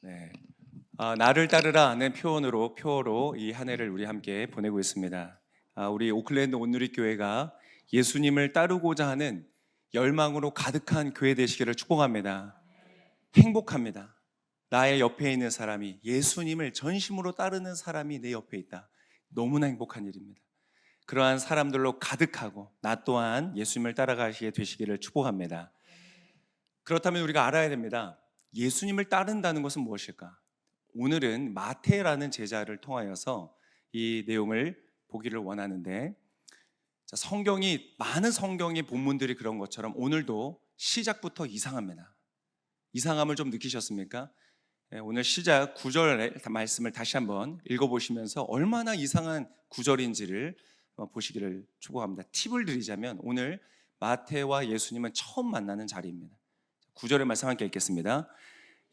네. 나를 따르라는 표어로 이 한 해를 우리 함께 보내고 있습니다. 우리 오클랜드 온누리교회가 예수님을 따르고자 하는 열망으로 가득한 교회 되시기를 축복합니다. 행복합니다. 나의 옆에 있는 사람이 예수님을 전심으로 따르는 사람이 내 옆에 있다. 너무나 행복한 일입니다. 그러한 사람들로 가득하고 나 또한 예수님을 따라가시게 되시기를 축복합니다. 그렇다면 우리가 알아야 됩니다. 예수님을 따른다는 것은 무엇일까? 오늘은 마태라는 제자를 통하여서 이 내용을 보기를 원하는데, 성경이 많은 성경의 본문들이 그런 것처럼 오늘도 시작부터 이상합니다. 이상함을 좀 느끼셨습니까? 오늘 시작 9절의 말씀을 다시 한번 읽어보시면서 얼마나 이상한 구절인지를 보시기를 축복합니다. 팁을 드리자면 오늘 마태와 예수님은 처음 만나는 자리입니다. 9절의 말씀 함께 읽겠습니다.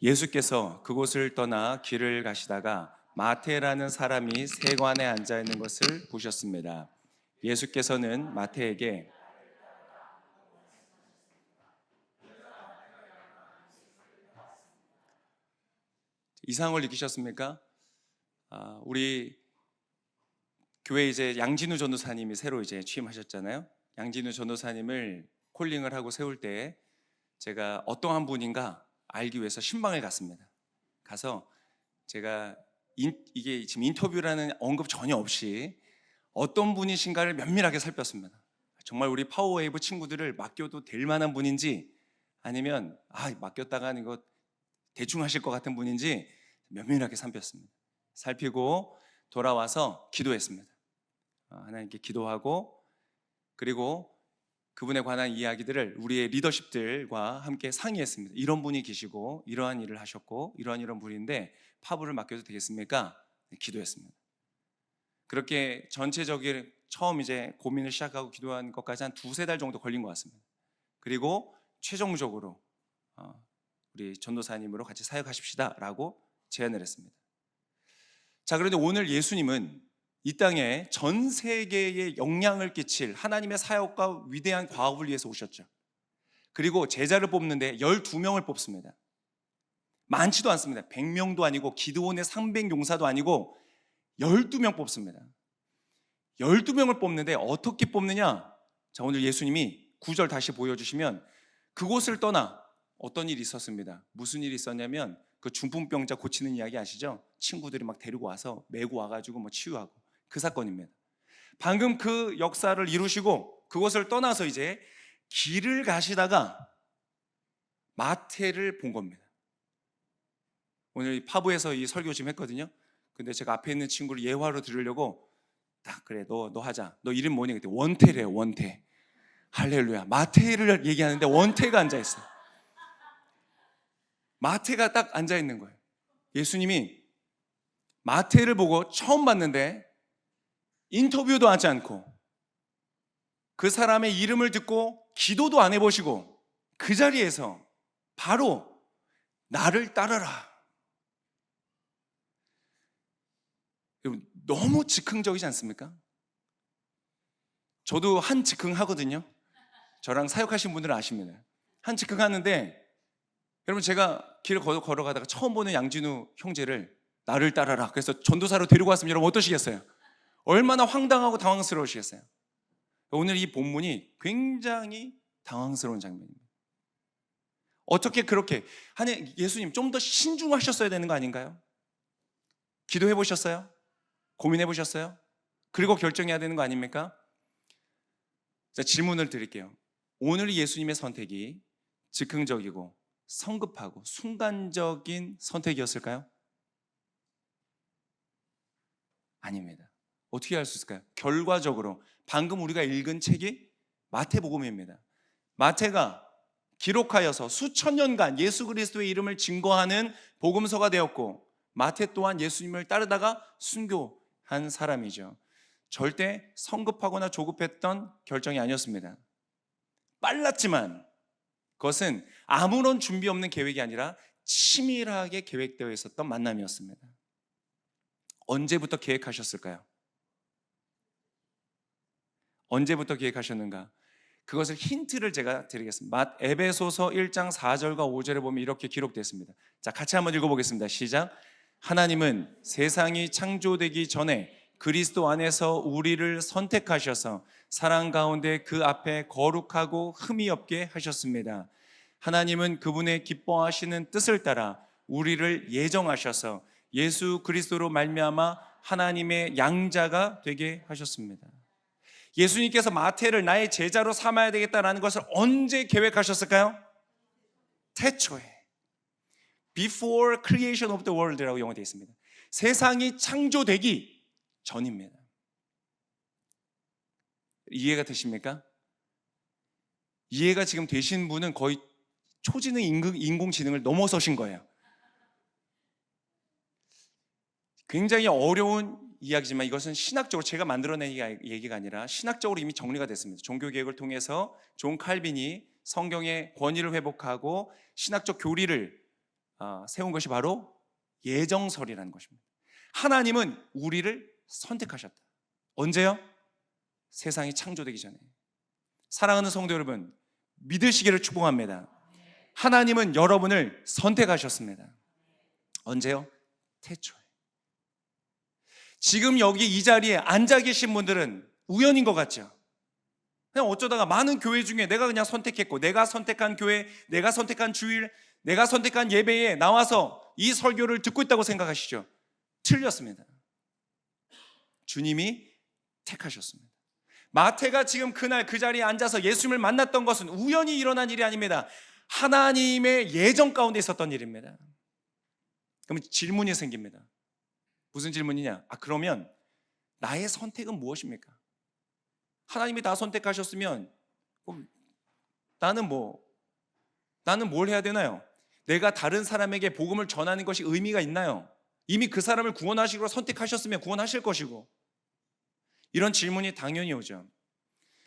예수께서 그곳을 떠나 길을 가시다가 마태라는 사람이 세관에 앉아 있는 것을 보셨습니다. 예수께서는 마태에게 이상을 느끼셨습니까? 우리 교회 이제 양진우 전도사님이 새로 이제 취임하셨잖아요. 양진우 전도사님을 콜링을 하고 세울 때 제가 어떠한 분인가 알기 위해서 신방을 갔습니다. 가서 제가 이게 지금 인터뷰라는 언급 전혀 없이 어떤 분이신가를 면밀하게 살폈습니다. 정말 우리 파워웨이브 친구들을 맡겨도 될 만한 분인지, 아니면 맡겼다가는 이거 대충 하실 것 같은 분인지 면밀하게 살폈습니다. 살피고 돌아와서 기도했습니다. 하나님께 기도하고, 그리고 그분에 관한 이야기들을 우리의 리더십들과 함께 상의했습니다. 이런 분이 계시고 이러한 일을 하셨고 이런 분인데 파부를 맡겨도 되겠습니까? 네, 기도했습니다. 그렇게 전체적인 처음 이제 고민을 시작하고 기도한 것까지 한 두세 달 정도 걸린 것 같습니다. 그리고 최종적으로 우리 전도사님으로 같이 사역하십시다 라고 제안을 했습니다. 자, 그런데 오늘 예수님은 이 땅에 전 세계에 영향을 끼칠 하나님의 사역과 위대한 과업을 위해서 오셨죠. 그리고 제자를 뽑는데 12명을 뽑습니다. 많지도 않습니다. 100명도 아니고 기드온의 300용사도 아니고 12명 뽑습니다. 12명을 뽑는데 어떻게 뽑느냐? 자, 오늘 예수님이 9절 다시 보여주시면 그곳을 떠나 어떤 일이 있었습니다. 무슨 일이 있었냐면 그 중풍병자 고치는 이야기 아시죠? 친구들이 막 데리고 와서 메고 와가지고 뭐 치유하고 그 사건입니다. 방금 그 역사를 이루시고 그곳을 떠나서 이제 길을 가시다가 마태를 본 겁니다. 오늘 파부에서 이 설교 지금 했거든요. 근데 제가 앞에 있는 친구를 예화로 들으려고 딱 그래 너 하자. 너 이름 뭐니? 그때 원태래요. 원태. 할렐루야. 마태를 얘기하는데 원태가 앉아있어요. 마태가 딱 앉아있는 거예요. 예수님이 마태를 보고 처음 봤는데 인터뷰도 하지 않고 그 사람의 이름을 듣고 기도도 안 해보시고 그 자리에서 바로 나를 따르라. 여러분, 너무 즉흥적이지 않습니까? 저도 한 즉흥 하거든요. 저랑 사역하신 분들은 아십니다. 한 즉흥 하는데 여러분, 제가 길을 걸어가다가 처음 보는 양진우 형제를 나를 따라라 그래서 전도사로 데리고 왔으면 여러분 어떠시겠어요? 얼마나 황당하고 당황스러우시겠어요? 오늘 이 본문이 굉장히 당황스러운 장면입니다. 어떻게 그렇게 예수님 좀 더 신중하셨어야 되는 거 아닌가요? 기도해 보셨어요? 고민해 보셨어요? 그리고 결정해야 되는 거 아닙니까? 자, 질문을 드릴게요. 오늘 예수님의 선택이 즉흥적이고 성급하고 순간적인 선택이었을까요? 아닙니다. 어떻게 할 수 있을까요? 결과적으로 방금 우리가 읽은 책이 마태복음입니다. 마태가 기록하여서 수천 년간 예수 그리스도의 이름을 증거하는 복음서가 되었고, 마태 또한 예수님을 따르다가 순교한 사람이죠. 절대 성급하거나 조급했던 결정이 아니었습니다. 빨랐지만 그것은 아무런 준비 없는 계획이 아니라 치밀하게 계획되어 있었던 만남이었습니다. 언제부터 계획하셨을까요? 언제부터 계획하셨는가? 그것을 힌트를 제가 드리겠습니다. 에베소서 1장 4절과 5절에 보면 이렇게 기록되어 있습니다. 자, 같이 한번 읽어보겠습니다. 시작. 하나님은 세상이 창조되기 전에 그리스도 안에서 우리를 선택하셔서 사랑 가운데 그 앞에 거룩하고 흠이 없게 하셨습니다. 하나님은 그분의 기뻐하시는 뜻을 따라 우리를 예정하셔서 예수 그리스도로 말미암아 하나님의 양자가 되게 하셨습니다. 예수님께서 마태를 나의 제자로 삼아야 되겠다는 것을 언제 계획하셨을까요? 태초에. Before creation of the world라고 영어되어 있습니다. 세상이 창조되기 전입니다. 이해가 되십니까? 이해가 지금 되신 분은 거의 초지능 인공지능을 넘어서신 거예요. 굉장히 어려운 이야기지만 이것은 신학적으로 제가 만들어낸 얘기가 아니라 신학적으로 이미 정리가 됐습니다. 종교개혁을 통해서 존 칼빈이 성경의 권위를 회복하고 신학적 교리를 세운 것이 바로 예정설이라는 것입니다. 하나님은 우리를 선택하셨다. 언제요? 세상이 창조되기 전에. 사랑하는 성도 여러분, 믿으시기를 축복합니다. 하나님은 여러분을 선택하셨습니다. 언제요? 태초에. 지금 여기 이 자리에 앉아 계신 분들은 우연인 것 같죠? 그냥 어쩌다가 많은 교회 중에 내가 그냥 선택했고, 내가 선택한 교회, 내가 선택한 주일, 내가 선택한 예배에 나와서 이 설교를 듣고 있다고 생각하시죠? 틀렸습니다. 주님이 택하셨습니다. 마태가 지금 그날 그 자리에 앉아서 예수님을 만났던 것은 우연히 일어난 일이 아닙니다. 하나님의 예정 가운데 있었던 일입니다. 그럼 질문이 생깁니다. 무슨 질문이냐? 그러면 나의 선택은 무엇입니까? 하나님이 나 선택하셨으면 나는 뭘 해야 되나요? 내가 다른 사람에게 복음을 전하는 것이 의미가 있나요? 이미 그 사람을 구원하시기로 선택하셨으면 구원하실 것이고. 이런 질문이 당연히 오죠.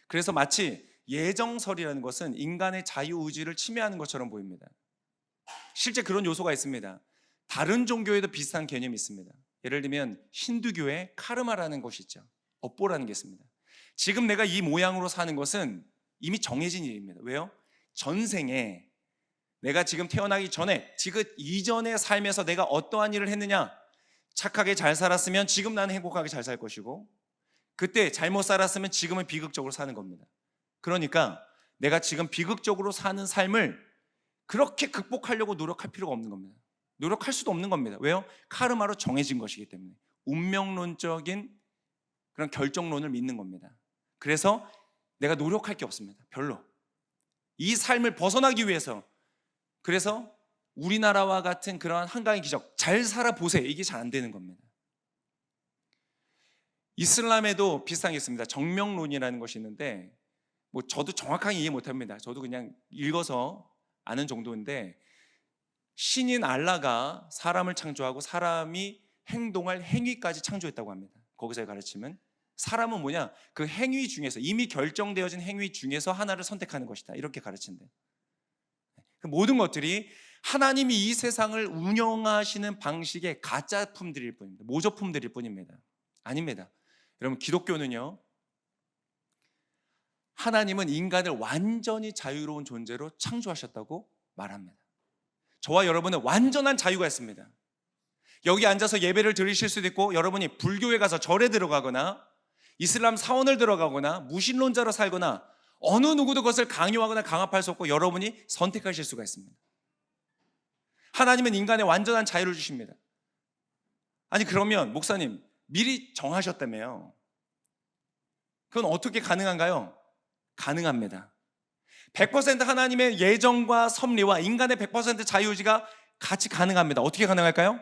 그래서 마치 예정설이라는 것은 인간의 자유의지를 침해하는 것처럼 보입니다. 실제 그런 요소가 있습니다. 다른 종교에도 비슷한 개념이 있습니다. 예를 들면 힌두교의 카르마라는 것이 있죠. 업보라는 게 있습니다. 지금 내가 이 모양으로 사는 것은 이미 정해진 일입니다. 왜요? 전생에 내가 지금 태어나기 전에, 지금 이전의 삶에서 내가 어떠한 일을 했느냐, 착하게 잘 살았으면 지금 나는 행복하게 잘 살 것이고, 그때 잘못 살았으면 지금은 비극적으로 사는 겁니다. 그러니까 내가 지금 비극적으로 사는 삶을 그렇게 극복하려고 노력할 필요가 없는 겁니다. 노력할 수도 없는 겁니다. 왜요? 카르마로 정해진 것이기 때문에. 운명론적인 그런 결정론을 믿는 겁니다. 그래서 내가 노력할 게 없습니다. 별로. 이 삶을 벗어나기 위해서. 그래서 우리나라와 같은 그러한 한강의 기적, 잘 살아보세요, 이게 잘 안 되는 겁니다. 이슬람에도 비슷한 게 있습니다. 정명론이라는 것이 있는데 저도 정확하게 이해 못합니다. 저도 그냥 읽어서 아는 정도인데, 신인 알라가 사람을 창조하고 사람이 행동할 행위까지 창조했다고 합니다. 거기서의 가르침은 사람은 뭐냐? 그 행위 중에서, 이미 결정되어진 행위 중에서 하나를 선택하는 것이다, 이렇게 가르친대요. 모든 것들이 하나님이 이 세상을 운영하시는 방식의 가짜품들일 뿐입니다. 모조품들일 뿐입니다. 아닙니다. 여러분, 기독교는요, 하나님은 인간을 완전히 자유로운 존재로 창조하셨다고 말합니다. 저와 여러분은 완전한 자유가 있습니다. 여기 앉아서 예배를 드리실 수도 있고, 여러분이 불교에 가서 절에 들어가거나 이슬람 사원을 들어가거나 무신론자로 살거나 어느 누구도 그것을 강요하거나 강압할 수 없고 여러분이 선택하실 수가 있습니다. 하나님은 인간의 완전한 자유를 주십니다. 아니, 그러면 목사님 미리 정하셨다며요. 그건 어떻게 가능한가요? 가능합니다. 100% 하나님의 예정과 섭리와 인간의 100% 자유의지가 같이 가능합니다. 어떻게 가능할까요?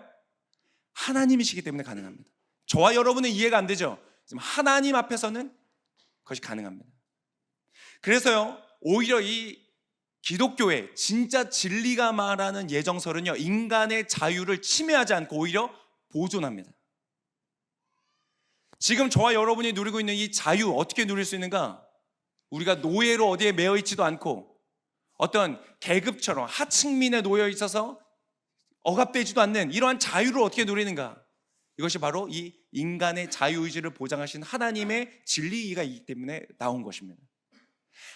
하나님이시기 때문에 가능합니다. 저와 여러분은 이해가 안 되죠? 지금 하나님 앞에서는 그것이 가능합니다. 그래서요, 오히려 이 기독교의 진짜 진리가 말하는 예정설은요, 인간의 자유를 침해하지 않고 오히려 보존합니다. 지금 저와 여러분이 누리고 있는 이 자유, 어떻게 누릴 수 있는가? 우리가 노예로 어디에 매여 있지도 않고 어떤 계급처럼 하층민에 놓여 있어서 억압되지도 않는 이러한 자유를 어떻게 누리는가? 이것이 바로 이 인간의 자유의지를 보장하신 하나님의 진리이기 때문에 나온 것입니다.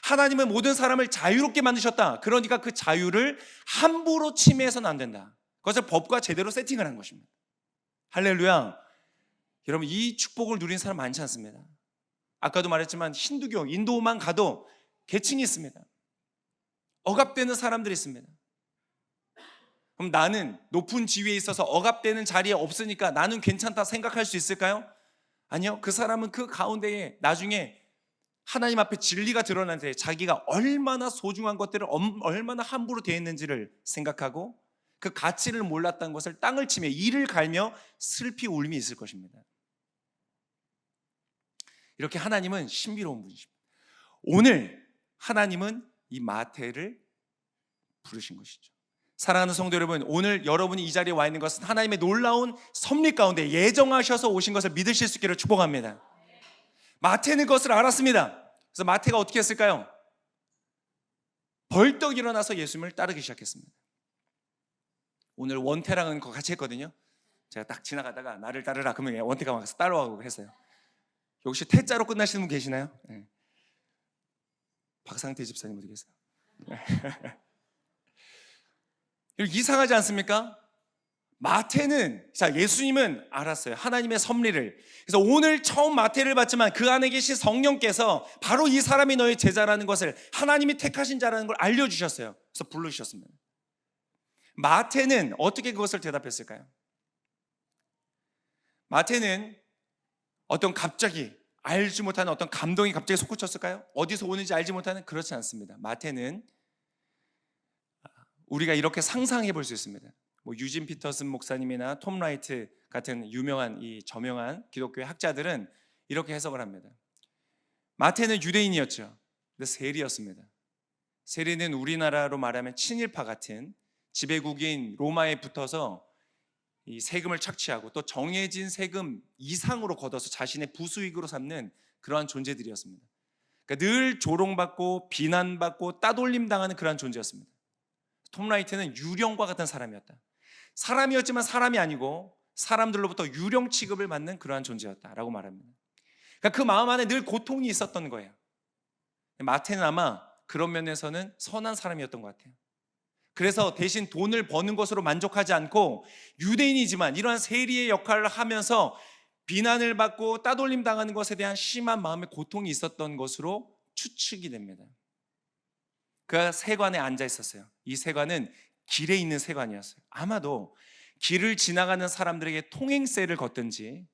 하나님은 모든 사람을 자유롭게 만드셨다. 그러니까 그 자유를 함부로 침해해서는 안 된다. 그것을 법과 제대로 세팅을 한 것입니다. 할렐루야. 여러분, 이 축복을 누린 사람 많지 않습니다. 아까도 말했지만 힌두교, 인도만 가도 계층이 있습니다. 억압되는 사람들이 있습니다. 그럼 나는 높은 지위에 있어서 억압되는 자리에 없으니까 나는 괜찮다 생각할 수 있을까요? 아니요. 그 사람은 그 가운데에 나중에 하나님 앞에 진리가 드러날 때 자기가 얼마나 소중한 것들을 얼마나 함부로 대했는지를 생각하고 그 가치를 몰랐다는 것을 땅을 치며 이를 갈며 슬피 울음이 있을 것입니다. 이렇게 하나님은 신비로운 분이십니다. 오늘 하나님은 이 마태를 부르신 것이죠. 사랑하는 성도 여러분, 오늘 여러분이 이 자리에 와 있는 것은 하나님의 놀라운 섭리 가운데 예정하셔서 오신 것을 믿으실 수 있기를 축복합니다. 마태는 그것을 알았습니다. 그래서 마태가 어떻게 했을까요? 벌떡 일어나서 예수님을 따르기 시작했습니다. 오늘 원태랑은 그거 같이 했거든요. 제가 딱 지나가다가 나를 따르라 그러면 원태가 와서 따라와고 했어요. 혹시 태자로 끝나시는 분 계시나요? 네. 박상태 집사님 어디 계세요? 이상하지 않습니까? 마태는, 자, 예수님은 알았어요. 하나님의 섭리를. 그래서 오늘 처음 마태를 봤지만 그 안에 계신 성령께서 바로 이 사람이 너의 제자라는 것을, 하나님이 택하신 자라는 걸 알려주셨어요. 그래서 부르셨습니다. 마태는 어떻게 그것을 대답했을까요? 마태는 어떤 갑자기 알지 못하는 어떤 감동이 갑자기 솟구쳤을까요? 어디서 오는지 알지 못하는, 그렇지 않습니다. 마태는 우리가 이렇게 상상해 볼 수 있습니다. 유진 피터슨 목사님이나 톰 라이트 같은 유명한 이 저명한 기독교의 학자들은 이렇게 해석을 합니다. 마태는 유대인이었죠. 근데 세리였습니다. 세리는 우리나라로 말하면 친일파 같은 지배국인 로마에 붙어서 이 세금을 착취하고 또 정해진 세금 이상으로 걷어서 자신의 부수익으로 삼는 그러한 존재들이었습니다. 그러니까 늘 조롱받고 비난받고 따돌림 당하는 그러한 존재였습니다. 톰 라이트는 유령과 같은 사람이었다. 사람이었지만 사람이 아니고 사람들로부터 유령 취급을 받는 그러한 존재였다라고 말합니다. 그러니까 그 마음 안에 늘 고통이 있었던 거예요. 마태는 아마 그런 면에서는 선한 사람이었던 것 같아요. 그래서 대신 돈을 버는 것으로 만족하지 않고 유대인이지만 이러한 세리의 역할을 하면서 비난을 받고 따돌림 당하는 것에 대한 심한 마음의 고통이 있었던 것으로 추측이 됩니다. 그가 세관에 앉아 있었어요. 이 세관은 길에 있는 세관이었어요. 아마도 길을 지나가는 사람들에게 통행세를 걷든지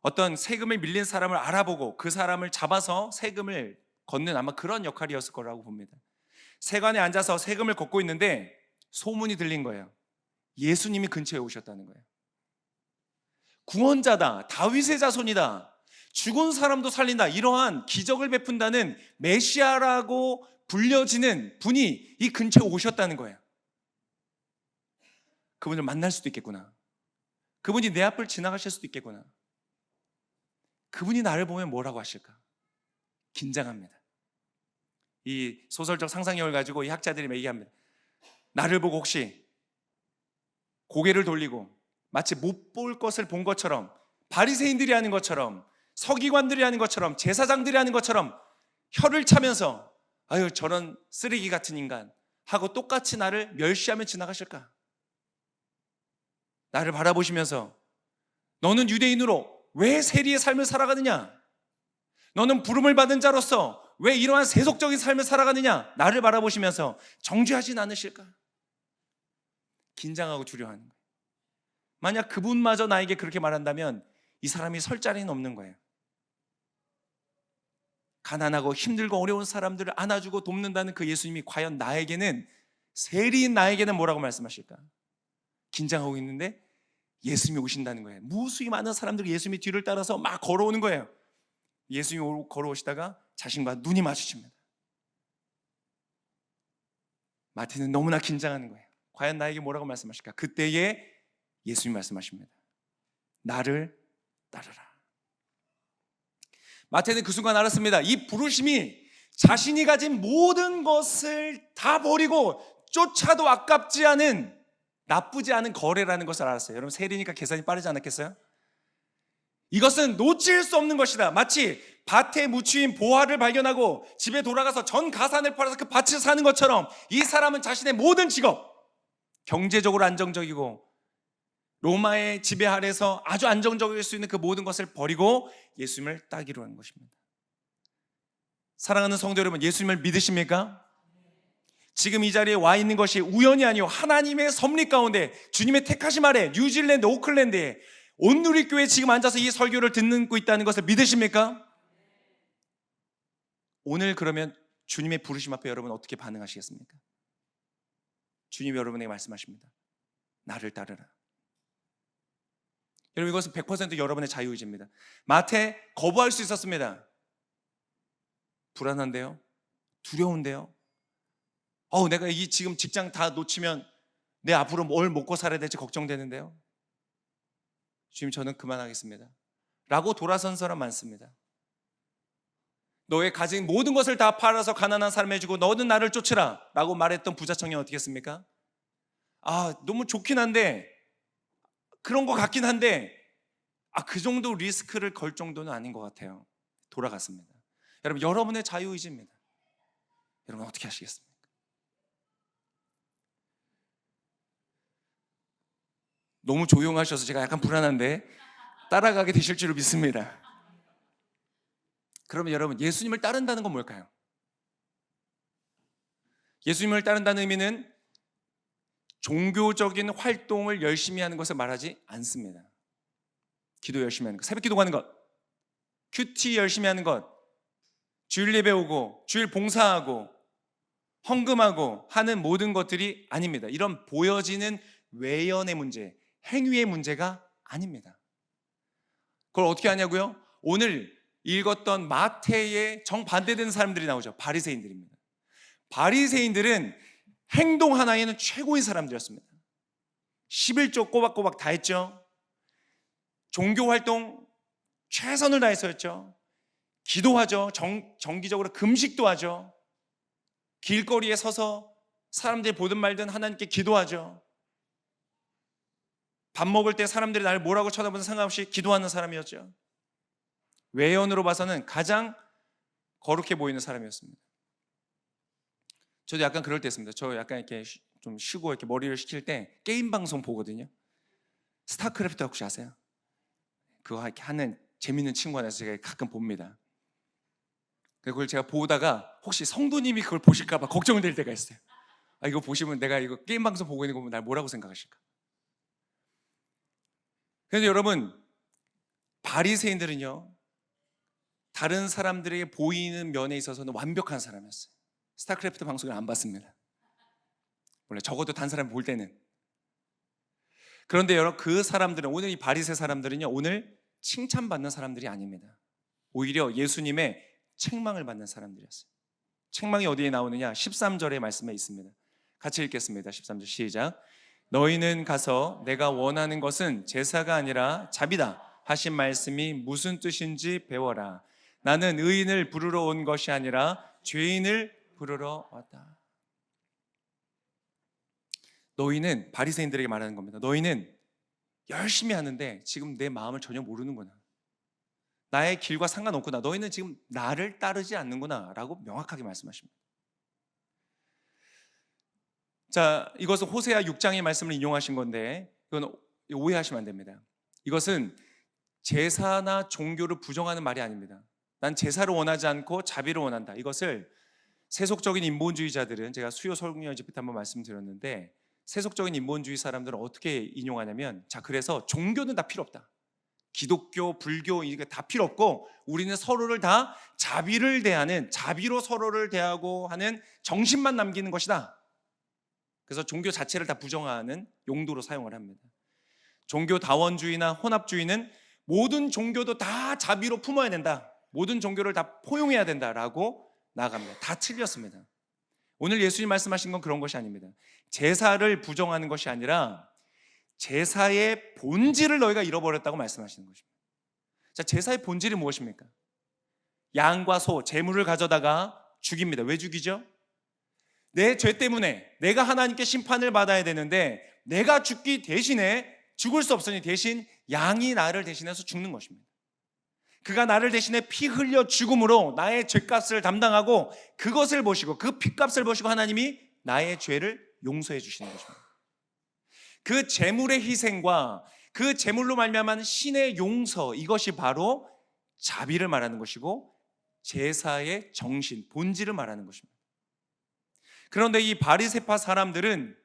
어떤 세금을 밀린 사람을 알아보고 그 사람을 잡아서 세금을 걷는 아마 그런 역할이었을 거라고 봅니다. 세관에 앉아서 세금을 걷고 있는데 소문이 들린 거예요. 예수님이 근처에 오셨다는 거예요. 구원자다, 다윗의 자손이다, 죽은 사람도 살린다, 이러한 기적을 베푼다는 메시아라고 불려지는 분이 이 근처에 오셨다는 거예요. 그분을 만날 수도 있겠구나. 그분이 내 앞을 지나가실 수도 있겠구나. 그분이 나를 보면 뭐라고 하실까? 긴장합니다. 이 소설적 상상력을 가지고 이 학자들이 얘기합니다. 나를 보고 혹시 고개를 돌리고 마치 못 볼 것을 본 것처럼, 바리새인들이 하는 것처럼, 서기관들이 하는 것처럼, 제사장들이 하는 것처럼 혀를 차면서 아유 저런 쓰레기 같은 인간 하고 똑같이 나를 멸시하며 지나가실까? 나를 바라보시면서 너는 유대인으로 왜 세리의 삶을 살아가느냐? 너는 부름을 받은 자로서 왜 이러한 세속적인 삶을 살아가느냐? 나를 바라보시면서 정죄하진 않으실까? 긴장하고 두려워하는 거예요. 만약 그분마저 나에게 그렇게 말한다면 이 사람이 설 자리는 없는 거예요. 가난하고 힘들고 어려운 사람들을 안아주고 돕는다는 그 예수님이 과연 나에게는, 세리인 나에게는 뭐라고 말씀하실까? 긴장하고 있는데 예수님이 오신다는 거예요. 무수히 많은 사람들이 예수님이 뒤를 따라서 막 걸어오는 거예요. 예수님이 걸어오시다가 자신과 눈이 마주칩니다. 마태는 너무나 긴장하는 거예요. 과연 나에게 뭐라고 말씀하실까? 그때에 예수님이 말씀하십니다. 나를 따르라. 마태는 그 순간 알았습니다. 이 부르심이 자신이 가진 모든 것을 다 버리고 쫓아도 아깝지 않은, 나쁘지 않은 거래라는 것을 알았어요. 여러분 세리니까 계산이 빠르지 않았겠어요? 이것은 놓칠 수 없는 것이다. 마치 밭에 묻힌 보화를 발견하고 집에 돌아가서 전 가산을 팔아서 그 밭에서 사는 것처럼 이 사람은 자신의 모든 직업, 경제적으로 안정적이고 로마의 지배 아래서 아주 안정적일 수 있는 그 모든 것을 버리고 예수님을 따기로 한 것입니다. 사랑하는 성도 여러분, 예수님을 믿으십니까? 지금 이 자리에 와 있는 것이 우연이 아니요 하나님의 섭리 가운데 주님의 택하심 아래 뉴질랜드 오클랜드에 온누리교회에 지금 앉아서 이 설교를 듣고 있다는 것을 믿으십니까? 오늘 그러면 주님의 부르심 앞에 여러분 어떻게 반응하시겠습니까? 주님이 여러분에게 말씀하십니다. 나를 따르라. 여러분, 이것은 100% 여러분의 자유의지입니다. 마태 거부할 수 있었습니다. 불안한데요? 두려운데요? 내가 이 지금 직장 다 놓치면 내 앞으로 뭘 먹고 살아야 될지 걱정되는데요? 주님, 저는 그만하겠습니다 라고 돌아선 사람 많습니다. 너의 가진 모든 것을 다 팔아서 가난한 삶 해주고 너는 나를 쫓으라 라고 말했던 부자 청년 어떻게 했습니까? 너무 좋긴 한데 그런 것 같긴 한데 그 정도 리스크를 걸 정도는 아닌 것 같아요. 돌아갔습니다. 여러분, 여러분의 자유의지입니다. 여러분 어떻게 하시겠습니까? 너무 조용하셔서 제가 약간 불안한데 따라가게 되실 줄 믿습니다. 그러면 여러분, 예수님을 따른다는 건 뭘까요? 예수님을 따른다는 의미는 종교적인 활동을 열심히 하는 것을 말하지 않습니다. 기도 열심히 하는 것, 새벽 기도 가는 것, 큐티 열심히 하는 것, 주일 예배 오고 주일 봉사하고 헌금하고 하는 모든 것들이 아닙니다. 이런 보여지는 외연의 문제, 행위의 문제가 아닙니다. 그걸 어떻게 하냐고요? 오늘 읽었던 마태의 정반대되는 사람들이 나오죠. 바리새인들입니다. 바리새인들은 행동 하나에는 최고인 사람들이었습니다. 11조 꼬박꼬박 다 했죠. 종교활동 최선을 다해서 했죠. 기도하죠. 정기적으로 금식도 하죠. 길거리에 서서 사람들이 보든 말든 하나님께 기도하죠. 밥 먹을 때 사람들이 나를 뭐라고 쳐다보는 상관없이 기도하는 사람이었죠. 외연으로 봐서는 가장 거룩해 보이는 사람이었습니다. 저도 약간 그럴 때 있습니다. 저 약간 이렇게 좀 쉬고 이렇게 머리를 식힐 때 게임 방송 보거든요. 스타크래프트 혹시 아세요? 그거 이렇게 하는 재밌는 친구 하나서 제가 가끔 봅니다. 그걸 제가 보다가 혹시 성도님이 그걸 보실까 봐 걱정될 때가 있어요. 이거 보시면 내가 이거 게임 방송 보고 있는 거 보면 날 뭐라고 생각하실까? 그런데 여러분, 바리새인들은요 다른 사람들에게 보이는 면에 있어서는 완벽한 사람이었어요. 스타크래프트 방송을 안 봤습니다. 원래 적어도 다른 사람 볼 때는. 그런데 여러분, 그 사람들은, 오늘 이 바리새 사람들은요 오늘 칭찬받는 사람들이 아닙니다. 오히려 예수님의 책망을 받는 사람들이었어요. 책망이 어디에 나오느냐? 13절의 말씀에 있습니다. 같이 읽겠습니다. 13절 시작. 너희는 가서 내가 원하는 것은 제사가 아니라 자비다 하신 말씀이 무슨 뜻인지 배워라. 나는 의인을 부르러 온 것이 아니라 죄인을 부르러 왔다. 너희는, 바리새인들에게 말하는 겁니다. 너희는 열심히 하는데 지금 내 마음을 전혀 모르는구나. 나의 길과 상관없구나. 너희는 지금 나를 따르지 않는구나 라고 명확하게 말씀하십니다. 자, 이것은 호세아 6장의 말씀을 인용하신 건데 이건 오해하시면 안 됩니다. 이것은 제사나 종교를 부정하는 말이 아닙니다. 난 제사를 원하지 않고 자비를 원한다. 이것을 세속적인 인본주의자들은, 제가 수요 설교 집회 때 한번 말씀드렸는데, 세속적인 인본주의 사람들은 어떻게 인용하냐면, 자, 그래서 종교는 다 필요 없다. 기독교, 불교 이게 다 필요 없고 우리는 서로를 다 자비를 대하는, 자비로 서로를 대하고 하는 정신만 남기는 것이다. 그래서 종교 자체를 다 부정하는 용도로 사용을 합니다. 종교 다원주의나 혼합주의는 모든 종교도 다 자비로 품어야 된다. 모든 종교를 다 포용해야 된다라고 나아갑니다. 다 틀렸습니다. 오늘 예수님 말씀하신 건 그런 것이 아닙니다. 제사를 부정하는 것이 아니라 제사의 본질을 너희가 잃어버렸다고 말씀하시는 것입니다. 자, 제사의 본질이 무엇입니까? 양과 소, 제물을 가져다가 죽입니다. 왜 죽이죠? 내 죄 때문에 내가 하나님께 심판을 받아야 되는데 내가 죽기 대신에, 죽을 수 없으니 대신 양이 나를 대신해서 죽는 것입니다. 그가 나를 대신에 피 흘려 죽음으로 나의 죄값을 담당하고 그것을 보시고 그 피값을 보시고 하나님이 나의 죄를 용서해 주시는 것입니다. 그 제물의 희생과 그 제물로 말미암은 신의 용서, 이것이 바로 자비를 말하는 것이고 제사의 정신, 본질을 말하는 것입니다. 그런데 이 바리새파 사람들은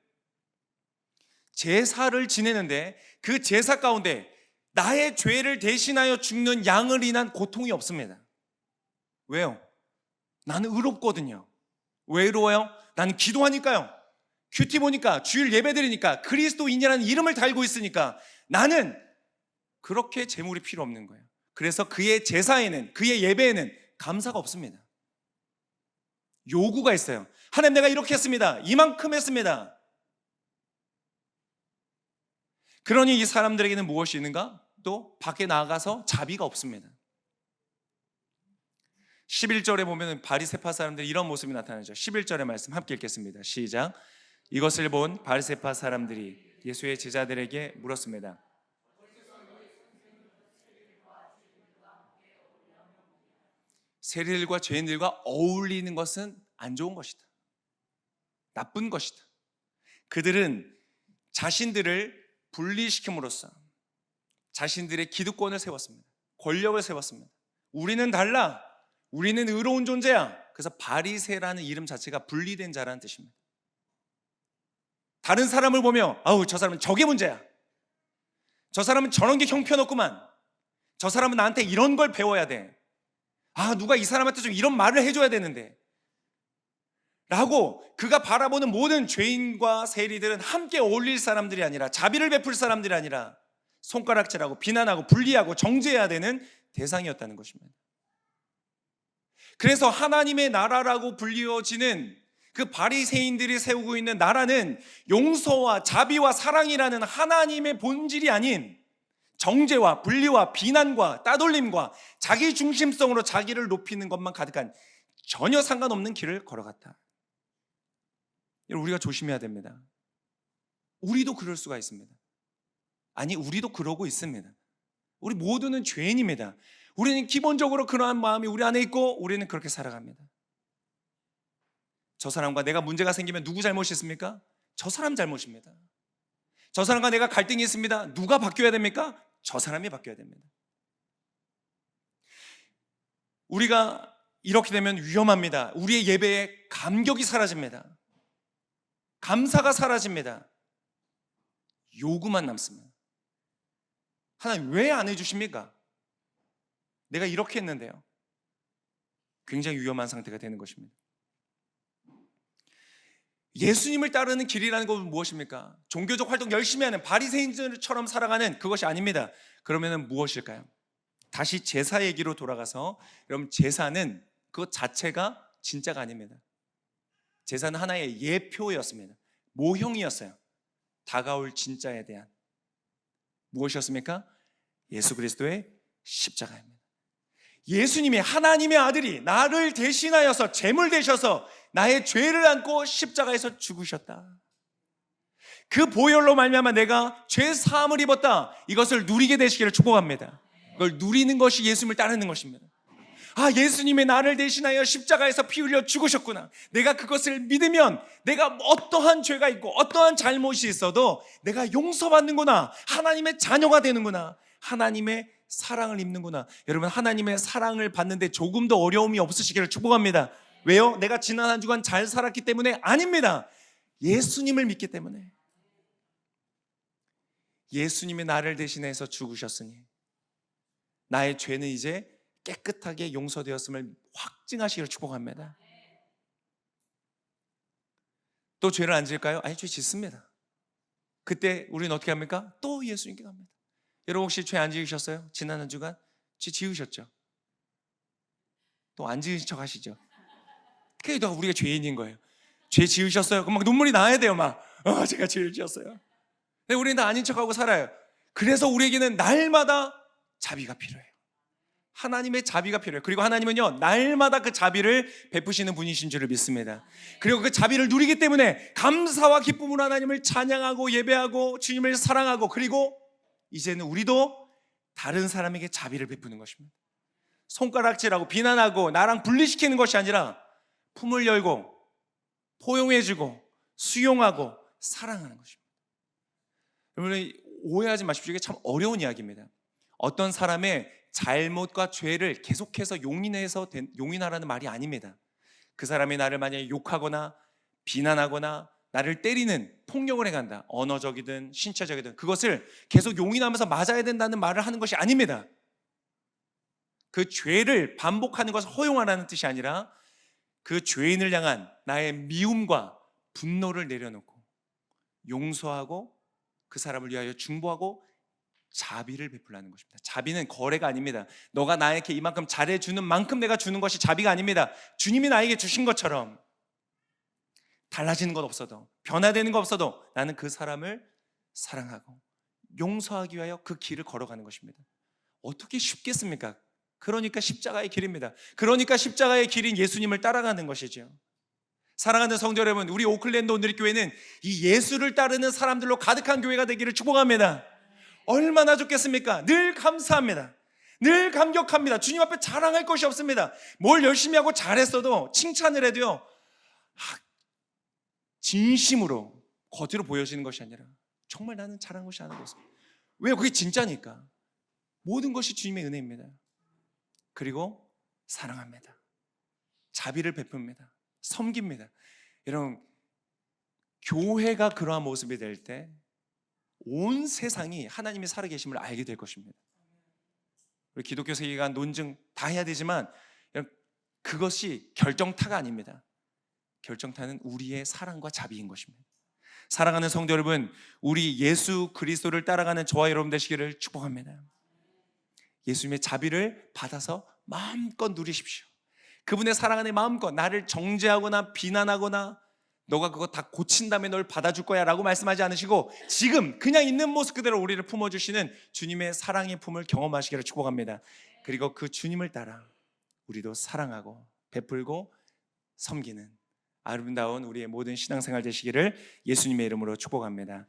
제사를 지내는데 그 제사 가운데 나의 죄를 대신하여 죽는 양을 인한 고통이 없습니다. 왜요? 나는 의롭거든요. 왜 의로워요? 나는 기도하니까요. 큐티 보니까, 주일 예배드리니까, 그리스도인이라는 이름을 달고 있으니까 나는 그렇게 재물이 필요 없는 거예요. 그래서 그의 제사에는, 그의 예배에는 감사가 없습니다. 요구가 있어요. 하나님, 내가 이렇게 했습니다. 이만큼 했습니다. 그러니 이 사람들에게는 무엇이 있는가? 또 밖에 나가서 자비가 없습니다. 11절에 보면 바리새파 사람들이 이런 모습이 나타나죠. 11절의 말씀 함께 읽겠습니다. 시작. 이것을 본 바리새파 사람들이 예수의 제자들에게 물었습니다. 세리들과 죄인들과 어울리는 것은 안 좋은 것이다. 나쁜 것이다. 그들은 자신들을 분리시킴으로써 자신들의 기득권을 세웠습니다. 권력을 세웠습니다. 우리는 달라. 우리는 의로운 존재야. 그래서 바리새라는 이름 자체가 분리된 자라는 뜻입니다. 다른 사람을 보며 아우, 저 사람은 저게 문제야. 저 사람은 저런 게 형편없구만. 저 사람은 나한테 이런 걸 배워야 돼. 아, 누가 이 사람한테 좀 이런 말을 해줘야 되는데 라고 그가 바라보는 모든 죄인과 세리들은 함께 어울릴 사람들이 아니라, 자비를 베풀 사람들이 아니라 손가락질하고 비난하고 분리하고 정죄해야 되는 대상이었다는 것입니다. 그래서 하나님의 나라라고 불리워지는 그 바리새인들이 세우고 있는 나라는 용서와 자비와 사랑이라는 하나님의 본질이 아닌 정죄와 분리와 비난과 따돌림과 자기 중심성으로 자기를 높이는 것만 가득한 전혀 상관없는 길을 걸어갔다. 우리가 조심해야 됩니다. 우리도 그럴 수가 있습니다. 아니, 우리도 그러고 있습니다. 우리 모두는 죄인입니다. 우리는 기본적으로 그러한 마음이 우리 안에 있고 우리는 그렇게 살아갑니다. 저 사람과 내가 문제가 생기면 누구 잘못이 있습니까? 저 사람 잘못입니다. 저 사람과 내가 갈등이 있습니다. 누가 바뀌어야 됩니까? 저 사람이 바뀌어야 됩니다. 우리가 이렇게 되면 위험합니다. 우리의 예배에 감격이 사라집니다. 감사가 사라집니다. 요구만 남습니다. 하나님 왜 안 해주십니까? 내가 이렇게 했는데요. 굉장히 위험한 상태가 되는 것입니다. 예수님을 따르는 길이라는 것은 무엇입니까? 종교적 활동 열심히 하는 바리새인들처럼 살아가는 그것이 아닙니다. 그러면 무엇일까요? 다시 제사 얘기로 돌아가서, 여러분, 제사는 그것 자체가 진짜가 아닙니다. 제사는 하나의 예표였습니다. 모형이었어요. 다가올 진짜에 대한. 무엇이었습니까? 예수 그리스도의 십자가입니다. 예수님이, 하나님의 아들이 나를 대신하여서 제물 되셔서 나의 죄를 안고 십자가에서 죽으셨다. 그 보혈로 말미암아 내가 죄 사함을 입었다. 이것을 누리게 되시기를 축복합니다. 그걸 누리는 것이 예수님을 따르는 것입니다. 아, 예수님이 나를 대신하여 십자가에서 피 흘려 죽으셨구나. 내가 그것을 믿으면 내가 어떠한 죄가 있고 어떠한 잘못이 있어도 내가 용서받는구나. 하나님의 자녀가 되는구나. 하나님의 사랑을 입는구나. 여러분, 하나님의 사랑을 받는데 조금 더 어려움이 없으시기를 축복합니다. 왜요? 내가 지난 한 주간 잘 살았기 때문에? 아닙니다. 예수님을 믿기 때문에. 예수님이 나를 대신해서 죽으셨으니 나의 죄는 이제 깨끗하게 용서되었음을 확증하시기를 축복합니다. 또 죄를 안 질까요? 아니, 죄 짓습니다. 그때 우리는 어떻게 합니까? 또 예수님께 갑니다. 여러분, 혹시 죄 안 지으셨어요? 지난 한 주간? 죄 지으셨죠? 또 안 지으신 척 하시죠? 그래도 우리가 죄인인 거예요. 죄 지으셨어요? 그럼 막 눈물이 나야 돼요. 제가 죄를 지었어요. 근데 우리는 다 아닌 척하고 살아요. 그래서 우리에게는 날마다 자비가 필요해요. 하나님의 자비가 필요해요. 그리고 하나님은요, 날마다 그 자비를 베푸시는 분이신 줄을 믿습니다. 그리고 그 자비를 누리기 때문에 감사와 기쁨으로 하나님을 찬양하고 예배하고 주님을 사랑하고, 그리고 이제는 우리도 다른 사람에게 자비를 베푸는 것입니다. 손가락질하고 비난하고 나랑 분리시키는 것이 아니라 품을 열고 포용해주고 수용하고 사랑하는 것입니다. 여러분, 오해하지 마십시오. 이게 참 어려운 이야기입니다. 어떤 사람의 잘못과 죄를 계속해서 용인하라는 말이 아닙니다. 그 사람이 나를 만약에 욕하거나 비난하거나 나를 때리는 폭력을 행한다, 언어적이든 신체적이든, 그것을 계속 용인하면서 맞아야 된다는 말을 하는 것이 아닙니다. 그 죄를 반복하는 것을 허용하라는 뜻이 아니라 그 죄인을 향한 나의 미움과 분노를 내려놓고 용서하고 그 사람을 위하여 중보하고 자비를 베풀라는 것입니다. 자비는 거래가 아닙니다. 너가 나에게 이만큼 잘해주는 만큼 내가 주는 것이 자비가 아닙니다. 주님이 나에게 주신 것처럼 달라지는 것 없어도, 변화되는 것 없어도 나는 그 사람을 사랑하고 용서하기 위하여 그 길을 걸어가는 것입니다. 어떻게 쉽겠습니까? 그러니까 십자가의 길입니다. 그러니까 십자가의 길인 예수님을 따라가는 것이죠. 사랑하는 성도 여러분, 우리 오클랜드 온누리교회는 이 예수를 따르는 사람들로 가득한 교회가 되기를 축복합니다. 얼마나 좋겠습니까? 늘 감사합니다. 늘 감격합니다. 주님 앞에 자랑할 것이 없습니다. 뭘 열심히 하고 잘했어도, 칭찬을 해도요, 진심으로 겉으로 보여지는 것이 아니라 정말 나는 잘한 것이 하나도 없습니다. 왜요? 그게 진짜니까. 모든 것이 주님의 은혜입니다. 그리고 사랑합니다. 자비를 베풉니다. 섬깁니다. 여러분, 교회가 그러한 모습이 될 때 온 세상이 하나님이 살아계심을 알게 될 것입니다. 우리 기독교 세계관 논증 다 해야 되지만 그것이 결정타가 아닙니다. 결정타는 우리의 사랑과 자비인 것입니다. 사랑하는 성도 여러분, 우리 예수 그리스도를 따라가는 저와 여러분 되시기를 축복합니다. 예수님의 자비를 받아서 마음껏 누리십시오. 그분의 사랑 안에 마음껏, 나를 정죄하거나 비난하거나 너가 그거 다 고친 다음에 널 받아줄 거야 라고 말씀하지 않으시고 지금 그냥 있는 모습 그대로 우리를 품어주시는 주님의 사랑의 품을 경험하시기를 축복합니다. 그리고 그 주님을 따라 우리도 사랑하고 베풀고 섬기는 아름다운 우리의 모든 신앙생활 되시기를 예수님의 이름으로 축복합니다.